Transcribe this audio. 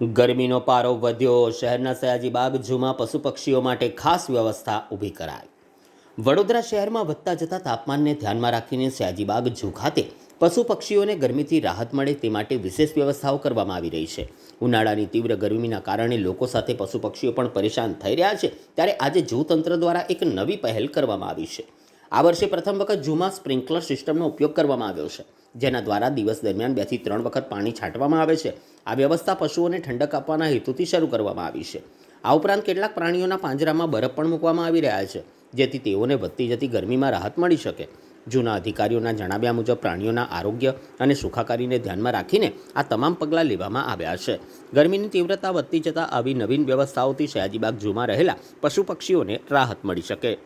ગરમીનો પારો વધ્યો, શહેરના સયાજીબાગ ઝૂમાં પશુ પક્ષીઓ માટે ખાસ વ્યવસ્થા ઊભી કરાઈ. વડોદરા શહેરમાં વધતા જતા તાપમાનને ધ્યાનમાં રાખીને સયાજીબાગ ઝૂ ખાતે પશુ પક્ષીઓને ગરમીથી રાહત મળે તે માટે વિશેષ વ્યવસ્થાઓ કરવામાં આવી રહી છે. ઉનાળાની તીવ્ર ગરમીના કારણે લોકો સાથે પશુ પક્ષીઓ પણ પરેશાન થઈ રહ્યા છે, ત્યારે આજે ઝૂ તંત્ર દ્વારા એક નવી પહેલ કરવામાં આવી છે. આ વર્ષે પ્રથમ વખત ઝૂમાં સ્પ્રિંકલર સિસ્ટમનો ઉપયોગ કરવામાં આવ્યો છે, જેના દ્વારા દિવસ દરમિયાન 2 થી 3 વખત પાણી છાંટવામાં આવે છે. આ વ્યવસ્થા પશુઓને ઠંડક આપવાના હેતુથી શરૂ કરવામાં આવી છે. આ ઉપરાંત કેટલાક પ્રાણીઓના પાંજરામાં બરફ પણ મૂકવામાં આવી રહ્યા છે, જેથી તેઓને વધતી જતી ગરમીમાં રાહત મળી શકે. ઝૂના અધિકારીઓના જણાવ્યા મુજબ પ્રાણીઓના આરોગ્ય અને સુખાકારીને ધ્યાનમાં રાખીને આ તમામ પગલાં લેવામાં આવ્યા છે. ગરમીની તીવ્રતા વધતી જતાં આવી નવીન વ્યવસ્થાઓથી સયાજીબાગ ઝૂમાં રહેલા પશુ પક્ષીઓને રાહત મળી શકે.